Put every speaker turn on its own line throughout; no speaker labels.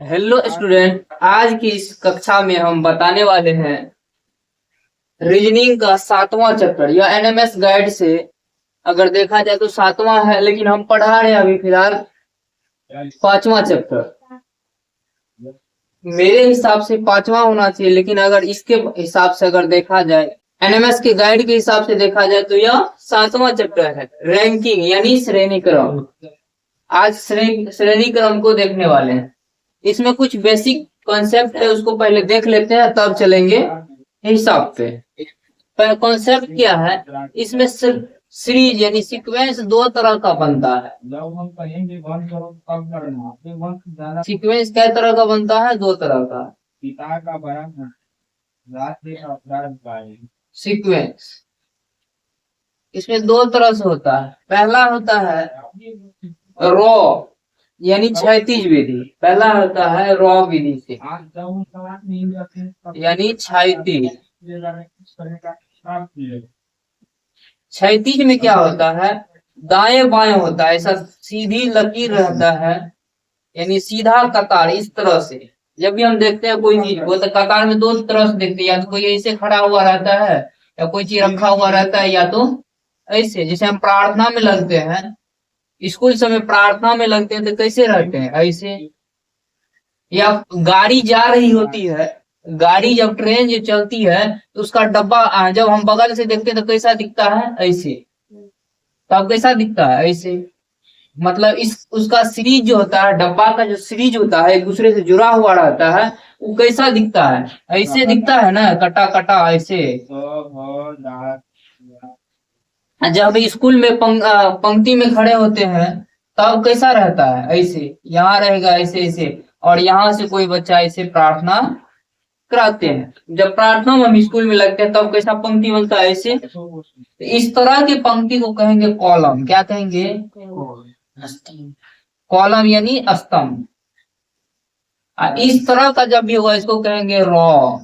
Hello student, आज की इस कक्षा में हम बताने वाले हैं रीजनिंग का 7वां चैप्टर या एनएमएस गाइड से। अगर देखा जाए तो 7वां है, लेकिन हम पढ़ा रहे हैं अभी फिलहाल 5वां चैप्टर। मेरे हिसाब से 5वां होना चाहिए, लेकिन अगर इसके हिसाब से अगर देखा जाए, एनएमएस के गाइड के हिसाब से देखा जाए तो यह 7वां चैप्टर है, रैंकिंग यानी श्रेणी क्रम। आज श्रेणी क्रम को देखने वाले हैं। इसमें कुछ बेसिक कॉन्सेप्ट है, उसको पहले देख लेते हैं, तब चलेंगे हिसाब पे। पर कॉन्सेप्ट क्या है, इसमें सीरीज यानी सीक्वेंस दो तरह का बनता है।
जब हम कहेंगे बंद करो तब करना, फिर वक्त ज्यादा
सीक्वेंस कै तरह का बनता है? दो तरह का।
पिता का बड़ा राष्ट्रीय अपराध का है।
सीक्वेंस इसमें दो तरह से होता है। पहला होता है रॉ यानी क्षैतिज विधि। पहला होता है रॉ विधि से यानी क्षैतिज। क्षैतिज में क्या होता है, दाएं बाएं होता है, ऐसा सीधी लकीर रहता है, यानी सीधा कतार इस तरह से। जब भी हम देखते हैं कोई चीज को, तो कतार में दो तरह से देखते हैं, या तो कोई ऐसे खड़ा हुआ रहता है, या कोई चीज रखा हुआ रहता है, या तो ऐसे। जैसे हम प्रार्थना में लगते हैं, स्कूल समय प्रार्थना में लगते हैं तो कैसे रहते हैं? ऐसे। या गाड़ी जा रही होती है, गाड़ी जब ट्रेन जो चलती है तो उसका डब्बा जब हम बगल से देखते हैं तो कैसा दिखता है? ऐसे। तब कैसा दिखता है? ऐसे। मतलब इस उसका सीरीज जो होता है, डब्बा का जो सीरीज होता है, एक दूसरे से जुड़ा हुआ रहता है, वो कैसा दिखता है? ऐसे दिखता है ना, कटा कटा ऐसे। जब स्कूल में पंक्ति में खड़े होते हैं तब कैसा रहता है? ऐसे। यहाँ रहेगा ऐसे ऐसे, और यहाँ से कोई बच्चा ऐसे प्रार्थना कराते हैं। जब प्रार्थना में हम स्कूल में लगते हैं तब कैसा पंक्ति बनता है? ऐसे। इस तरह की पंक्ति को कहेंगे कॉलम। क्या कहेंगे? कॉलम यानी स्तंभ। इस तरह का जब भी होगा इसको कहेंगे रॉ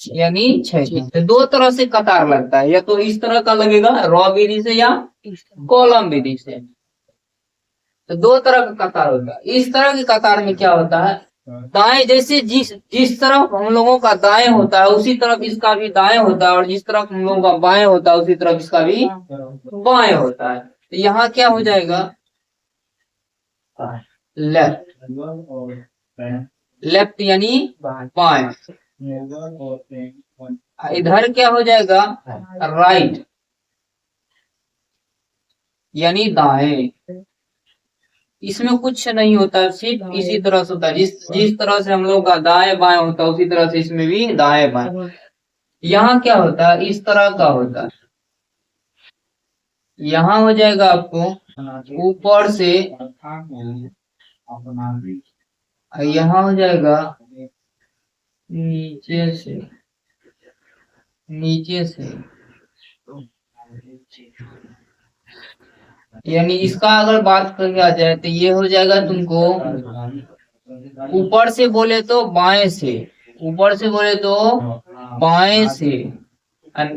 यानी क्षैतिज। तो दो तरह से कतार लगता है, या तो इस तरह का लगेगा रॉ विधि से, या कॉलम विधि से। तो दो तरह का कतार होता है। इस तरह की कतार में क्या होता है, दाएं जैसे जिस तरफ हम लोगों का दाएं होता है उसी तरफ इसका भी दाएं होता है, और जिस तरफ हम लोगों का बाएं होता है उसी तरफ इसका भी बाएं होता है। तो यहाँ क्या हो जाएगा? लेफ्ट। लेफ्ट यानी बाएं। इधर क्या हो जाएगा? राइट यानी दाएं। इसमें कुछ नहीं होता, सिर्फ इसी तरह से होता है। जिस तरह से हम लोग का दाएं बाएं होता है उसी तरह से इसमें भी दाएं बाएं। यहाँ क्या होता है, इस तरह का होता है। यहाँ हो जाएगा आपको ऊपर से, यहाँ हो जाएगा नीचे से, नीचे से। यानी इसका अगर बात किया जाए तो ये हो जाएगा तुमको, ऊपर से बोले तो बाएं से, ऊपर से बोले तो बाएं से।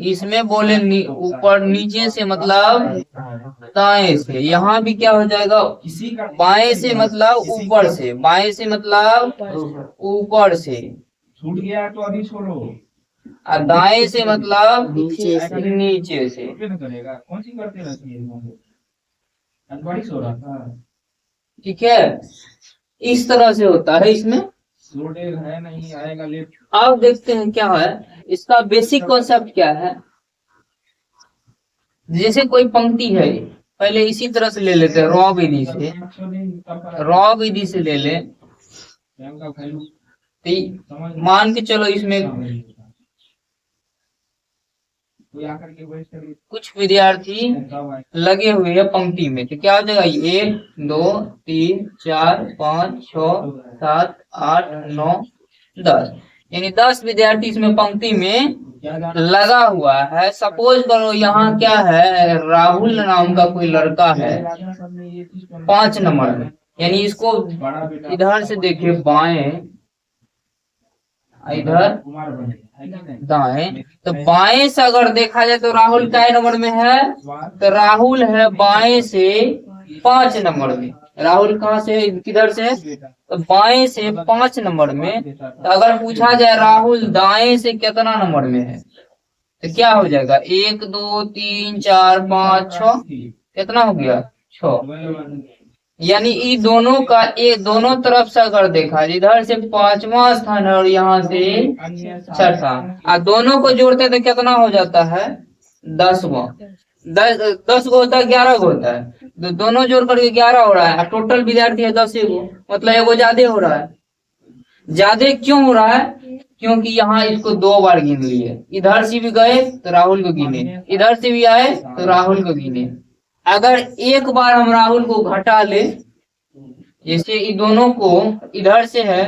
इसमें बोले ऊपर नीचे से मतलब दाएं से। यहाँ भी क्या हो जाएगा, बाएं से मतलब ऊपर से, बाएं से मतलब ऊपर से।
छूट गया तो अभी छोड़ो।
और दाएं से मतलब नीचे से।
करेगा कौन सी करते रहती है? बारिश हो रहा था।
ठीक है, इस तरह से होता है। इसमें
है नहीं आएगा लेट।
अब देखते हैं क्या है इसका बेसिक कॉन्सेप्ट क्या है। जैसे कोई पंक्ति है, पहले इसी तरह से ले लेते हैं, रॉ विधि से। रॉ विधि से ले ले, मान के चलो इसमें कुछ विद्यार्थी लगे हुए हैं पंक्ति में, तो क्या हो जाएगा? 1 2 3 4 5 6 7 8 9 10, यानी 10 विद्यार्थी इसमें पंक्ति में लगा हुआ है। सपोज करो यहाँ क्या है, राहुल नाम का कोई लड़का है 5 नंबर में, यानी इसको इधर से देखिए बाएं, इधर दाएं। तो बाएं से अगर देखा जाए तो राहुल क्या नंबर में है? तो राहुल है बाएं से 5 नंबर में। राहुल कहाँ से है, किधर से है, तो बाएं से 5 नंबर में। तो अगर पूछा जाए राहुल दाएं से कितना नंबर में है, तो क्या हो जाएगा, 1 2 3 4 5 6, कितना हो गया 6। यानी इन दोनों का एक दोनों तरफ से अगर देखा, इधर से 5वां स्थान है और यहाँ से 6ठा, और दोनों को जोड़ते तो कितना हो जाता है 10वां। 10 को होता है, 11 को होता है, तो दोनों जोड़ करके 11 हो रहा है। टोटल विद्यार्थी है 10 को, मतलब एगो ज्यादा हो रहा है। ज्यादा क्यों हो रहा है, क्योंकि यहाँ इसको 2 बार गिन लिए, इधर से भी गए तो राहुल को गिने, इधर से भी आए तो राहुल को गिने। अगर एक बार हम राहुल को घटा ले, जैसे इन दोनों को इधर से है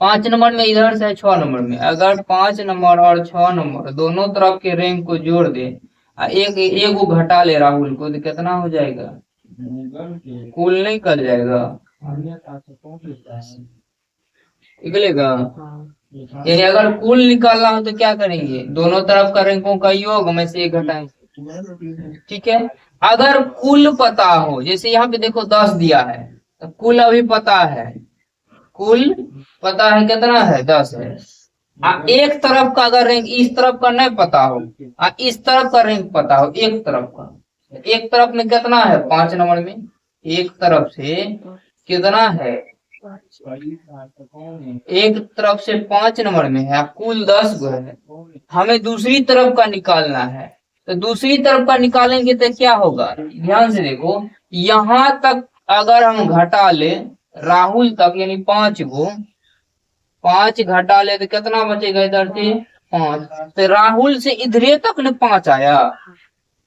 5 नंबर में, इधर से है 6 नंबर में, अगर 5 नंबर और 6 नंबर दोनों तरफ के रैंक को जोड़ दे, एक को घटा ले राहुल को, तो कितना हो जाएगा, कुल नहीं कर जाएगा, निकलेगा। यानी अगर कुल निकालना हो तो क्या करेंगे, दोनों तरफ का रैंकों का योग में से 1 घटाएंगे, ठीक है। अगर कुल पता हो, जैसे यहाँ पे देखो 10 दिया है, तो कुल अभी पता है, कुल पता है कितना है 10 है। एक तरफ का अगर रैंक इस तरफ का नहीं पता हो, इस तरफ का रैंक पता हो, एक तरफ का, एक तरफ में कितना है 5 नंबर में, एक तरफ से कितना है, एक तरफ से 5 नंबर में है, कुल 10 गो है। हमें दूसरी तरफ का निकालना है, तो दूसरी तरफ का निकालेंगे तो क्या होगा, ध्यान से देखो, यहाँ तक अगर हम घटा ले राहुल तक, यानी 5 को 5 घटा ले तो कितना बचेगा, इधर से 5, तो राहुल से इधरे तक ने 5 आया,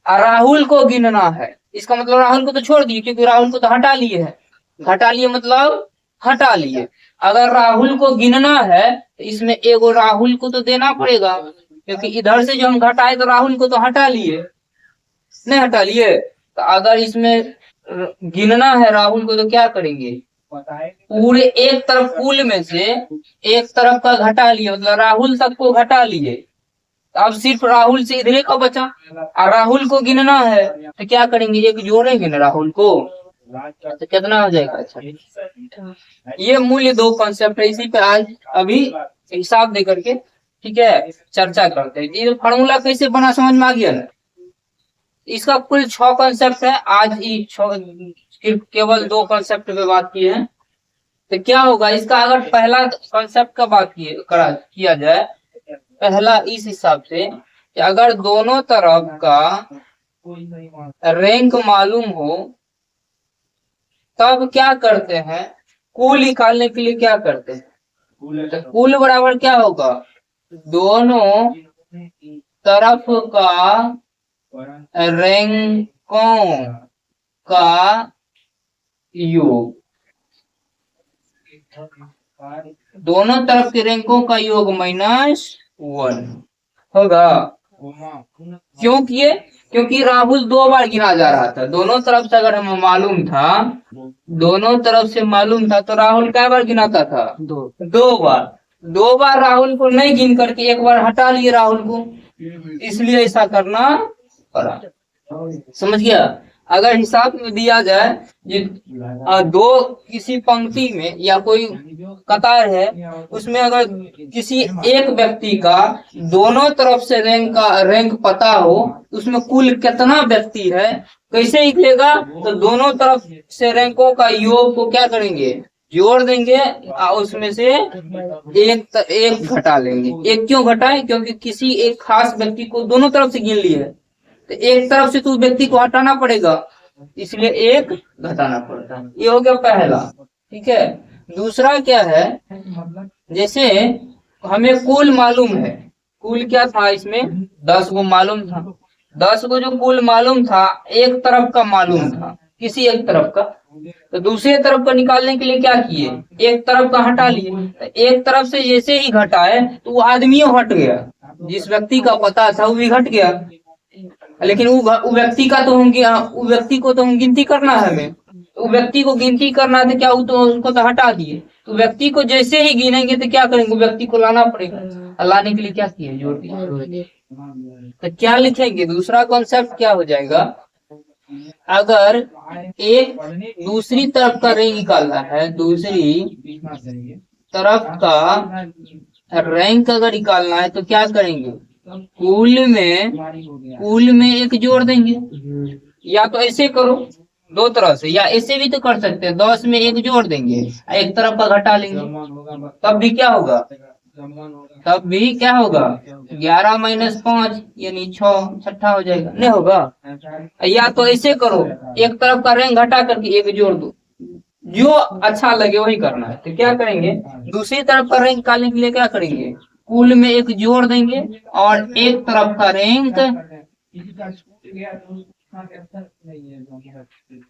और राहुल को गिनना है। इसका मतलब राहुल को तो छोड़ दिए, क्योंकि राहुल को तो हटा लिए है, हटा लिए मतलब हटा लिए। अगर राहुल को गिनना है तो इसमें एगो राहुल को तो देना पड़ेगा, क्योंकि इधर से जो हम घटाए तो राहुल को तो हटा लिए, नहीं हटा लिए। तो अगर इसमें गिनना है राहुल को तो क्या करेंगे, पूरे एक तरफ कुल में से एक तरफ का घटा लिए, मतलब राहुल तक को घटा लिए। अब सिर्फ राहुल से इधरे का बचा, और राहुल को गिनना है तो क्या करेंगे, एक जोड़ेंगे ना राहुल को, तो कितना हो जाएगा। अच्छा, ये मूल्य 2 कॉन्सेप्ट है, इसी पे आज अभी हिसाब दे करके, ठीक है, चर्चा करते हैं। ये फार्मूला कैसे बना समझ में आ गया ना। इसका कुल 6 कॉन्सेप्ट है, आज केवल 2 कॉन्सेप्ट पे बात की है। तो क्या होगा इसका, अगर पहला कॉन्सेप्ट का बात किया जाए, पहला इस हिसाब से कि अगर दोनों तरफ का रैंक मालूम हो तब क्या करते हैं, कुल निकालने के लिए क्या करते हैं, तो कुल बराबर क्या होगा, दोनों तरफ का रैंकों का योग, दोनों तरफ के रैंकों का योग -1 होगा। क्यों किए, क्योंकि राहुल 2 बार गिना जा रहा था, दोनों तरफ से अगर हमें मालूम था, दोनों तरफ से मालूम था, तो राहुल क्या बार गिनाता था, 2 बार। 2 बार राहुल को नहीं गिन करके एक बार हटा लिए राहुल को, इसलिए ऐसा करना पड़ा। समझ गया। अगर हिसाब में दिया जाए, दो किसी पंक्ति में या कोई कतार है, उसमें अगर किसी एक व्यक्ति का दोनों तरफ से रैंक पता हो, उसमें कुल कितना व्यक्ति है कैसे निकलेगा, तो दोनों तरफ से रैंकों का योग को क्या करेंगे, जोड़ देंगे, और उसमें से एक घटा लेंगे। एक क्यों घटाए, क्योंकि किसी एक खास व्यक्ति को दोनों तरफ से गिन लिए, तो एक तरफ से तो व्यक्ति को हटाना पड़ेगा, इसलिए एक घटाना पड़ता है। ये हो गया पहला, ठीक है। दूसरा क्या है, जैसे हमें कुल मालूम है, कुल क्या था इसमें 10 को मालूम था, 10 को जो कुल मालूम था, एक तरफ का मालूम था, किसी एक तरफ का, तो दूसरे तरफ का निकालने के लिए क्या किए, एक तरफ का हटा लिए। तो एक तरफ से जैसे ही घटाए तो वो आदमी हट गया, जिस व्यक्ति का पता था वो भी घट गया, लेकिन वो व्यक्ति का तो वो व्यक्ति को तो हम गिनती करना है, हमें वो व्यक्ति को गिनती करना है, तो क्या वो तो उनको तो हटा दिए। तो व्यक्ति को जैसे ही गिनेंगे तो क्या करेंगे, व्यक्ति को लाना पड़ेगा, लाने के लिए क्या किए, जोड़ दिए। तो क्या लिखेंगे, दूसरा कॉन्सेप्ट क्या हो जाएगा, अगर एक दूसरी तरफ का रैंक निकालना है, दूसरी तरफ का रैंक अगर निकालना है तो क्या करेंगे, कुल में एक जोड़ देंगे। या तो ऐसे करो दो तरह से, या ऐसे भी तो कर सकते हैं, 10 में एक जोड़ देंगे, एक तरफ का घटा लेंगे, तब भी क्या होगा, 11 - 5 यानी 6 छठा हो जाएगा, नहीं होगा। या तो ऐसे करो, एक तरफ का रैंक घटा करके एक जोड़ दो, जो अच्छा लगे वही करना है। तो क्या करेंगे, दूसरी तरफ का रैंक निकालने के लिए क्या करेंगे, कुल में एक जोड़ देंगे और एक तरफ का रैंक,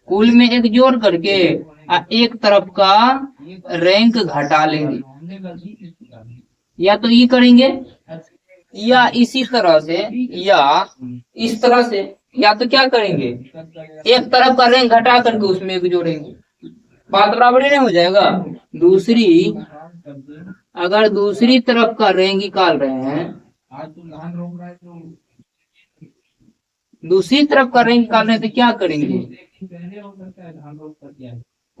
कुल में एक जोड़ करके एक तरफ का रैंक घटा लेंगे। या तो ये करेंगे, या इसी तरह से, या इस तरह से, या तो क्या करेंगे, एक तरफ का रैंक घटा करके उसमें एक जोड़ेंगे, बात बराबर नहीं हो जाएगा। अगर दूसरी तरफ का रैंक निकाल रहे हैं, दूसरी तरफ का रैंक निकाल रहे हैं तो क्या करेंगे,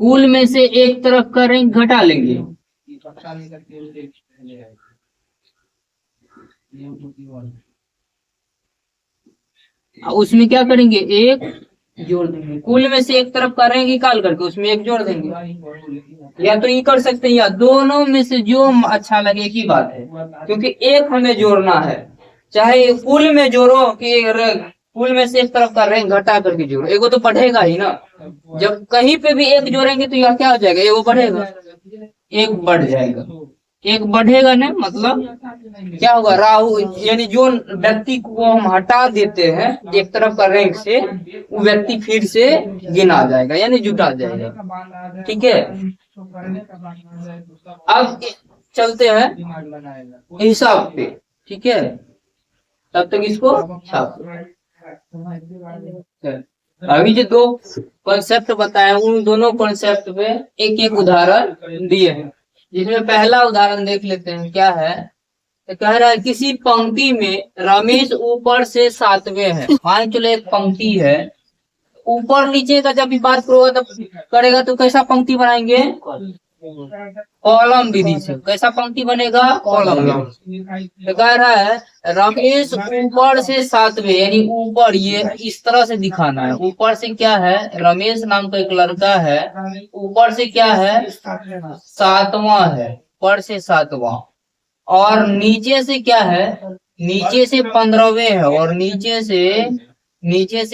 कुल में से एक तरफ का रैंक घटा लेंगे, उसमें क्या करेंगे, एक जोड़ देंगे, कुल में से एक तरफ का रैंक निकाल करके उसमें एक जोड़ देंगे। या तो ये कर सकते हैं, या दोनों में से जो अच्छा लगे की बात है, क्योंकि एक हमें जोड़ना है, चाहे कुल में जोड़ो कि कुल में से एक तरफ का रैंक घटा करके जोड़ो, एगो तो बढ़ेगा ही ना। जब कहीं पे भी एक जोड़ेंगे तो यह क्या हो जाएगा, एगो बढ़ेगा, एक बढ़ जाएगा, एक बढ़ेगा ना, मतलब क्या होगा, राहु यानी जो व्यक्ति को हम हटा देते हैं एक तरफ का रैंक से, वो व्यक्ति फिर से गिना जाएगा यानी जुटा जाएगा। ठीक है, अब चलते हैं हिसाब पे। ठीक है, तब तक इसको छाप। अभी जो दो कॉन्सेप्ट बताए उन दोनों कॉन्सेप्ट पे एक एक उदाहरण दिए हैं, जिसमें पहला उदाहरण देख लेते हैं क्या है। तो कह रहा है किसी पंक्ति में रमेश ऊपर से 7वें है। मान चलो एक पंक्ति है, ऊपर नीचे का जब भी बात करेगा तो कैसा पंक्ति बनाएंगे, कॉलम विधि से। कैसा पंक्ति बनेगा, कॉलम। तो कह रहा है रमेश ऊपर से 7वें, यानी ऊपर ये इस तरह से दिखाना है। ऊपर से क्या है, रमेश नाम का एक लड़का है, ऊपर से क्या है, 7वां है, ऊपर से 7वां। और नीचे से क्या है, नीचे से 15वें है, और नीचे से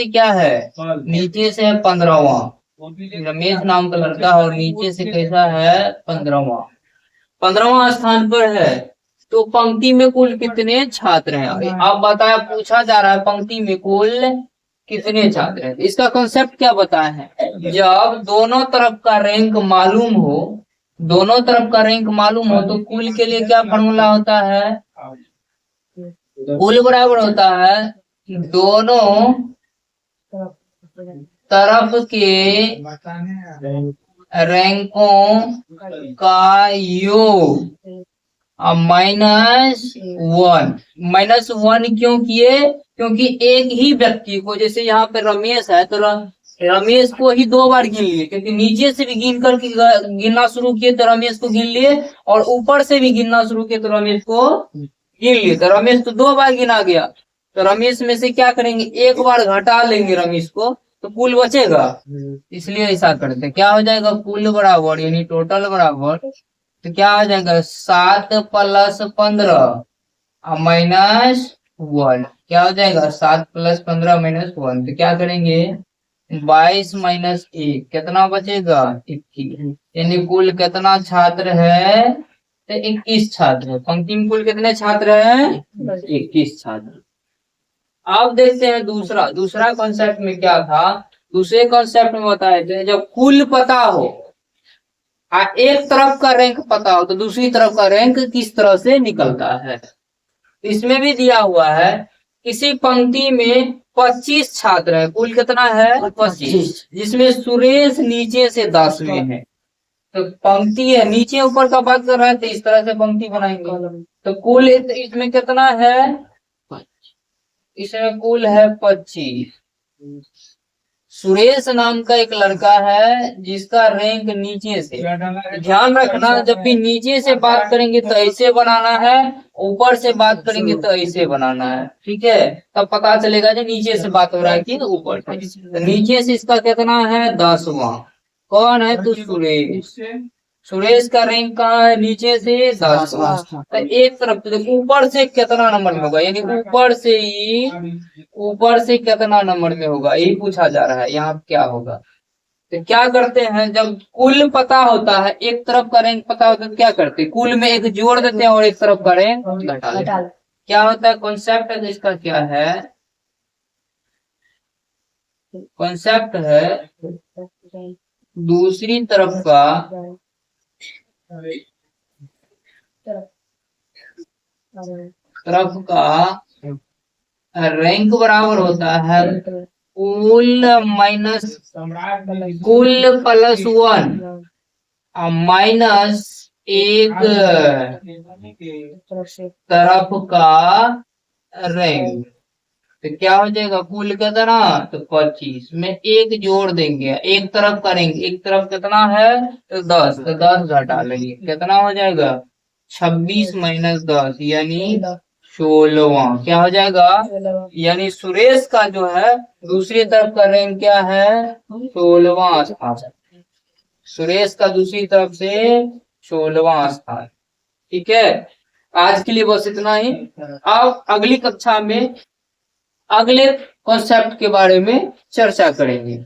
क्या है, नीचे से 15वां। रमेश नाम का लड़का है और नीचे से कैसा है, 15वां स्थान पर है। तो पंक्ति में कुल कितने छात्र हैं, अब बताया, पूछा जा रहा है पंक्ति में कुल कितने छात्र हैं। इसका कॉन्सेप्ट क्या बताया है, जब दोनों तरफ का रैंक मालूम हो, दोनों तरफ का रैंक मालूम हो तो कुल के लिए क्या फॉर्मूला होता है, कुल बराबर होता है दोनों तरफ के रैंकों का योग -1 क्यों किए, क्योंकि एक ही व्यक्ति को, जैसे यहाँ पे रमेश है तो रमेश को ही 2 बार गिन लिए, क्योंकि नीचे से भी गिन कर गिनना शुरू किए तो रमेश को गिन लिए, और ऊपर से भी गिनना शुरू किए तो रमेश को गिन लिए। तो रमेश तो 2 बार गिना गया, तो रमेश में से क्या करेंगे, एक बार घटा लेंगे रमेश को, तो कुल बचेगा। इसलिए ऐसा करते हैं, क्या हो जाएगा, कुल बराबर यानी टोटल बराबर, तो क्या हो जाएगा 7 + 15 -1, क्या हो जाएगा 7 + 15 -1। तो क्या करेंगे, 22 - 1 कितना बचेगा, 21। यानी कुल कितना छात्र है, तो 21 छात्र है। पंक्ति में कुल कितने छात्र है, 21 छात्र। अब देखते हैं दूसरा कॉन्सेप्ट में क्या था। दूसरे कॉन्सेप्ट में बताए थे, जब कुल पता हो, एक तरफ का रैंक पता हो, तो दूसरी तरफ का रैंक किस तरह से निकलता है। इसमें भी दिया हुआ है, किसी पंक्ति में 25 छात्र है, कुल कितना है, 25, जिसमें सुरेश नीचे से 10वें है। तो पंक्ति है, नीचे ऊपर का बात कर रहा है, तो इस तरह से पंक्ति बनाएंगे। तो कुल इसमें कितना है, इसमें कुल है 25, सुरेश नाम का एक लड़का है जिसका रैंक नीचे से। ध्यान रखना, जब भी नीचे से बात करेंगे तो ऐसे बनाना है, ऊपर से बात करेंगे तो ऐसे बनाना है, ठीक है। तब पता चलेगा जो नीचे से बात हो रहा है कि ऊपर से। तो नीचे से इसका कितना है 10वां। कौन है तो सुरेश। सुरेश का रैंक कहाँ है नीचे से 10वां। तो एक तरफ से देखो ऊपर से कितना नंबर में होगा, यानी ऊपर से कितना नंबर में होगा यही पूछा जा रहा है। यहाँ क्या होगा तो क्या करते हैं, जब कुल पता होता है, एक तरफ का रैंक पता होता है तो क्या करते हैं, कुल में एक जोड़ देते हैं और एक तरफ का रैंक घटा देते हैं। क्या होता है कॉन्सेप्ट है इसका, क्या है कॉन्सेप्ट है, दूसरी तरफ का रैंक बराबर होता है कुल प्लस 1 माइनस एक तरफ का रैंक। तो क्या हो जाएगा कुल कितना तो 25 में एक जोड़ देंगे, एक तरफ करेंगे, एक तरफ कितना है तो 10, तो 10 घटा लेंगे, कितना हो जाएगा 26 माइनस 10 यानी 16वां। क्या हो जाएगा, यानी सुरेश का जो है दूसरी तरफ का रैंक क्या है 16वां स्थान। सुरेश का दूसरी तरफ से 16वां स्थान। ठीक है, आज के लिए बस इतना ही। अब अगली कक्षा में अगले कॉन्सेप्ट के बारे में चर्चा करेंगे।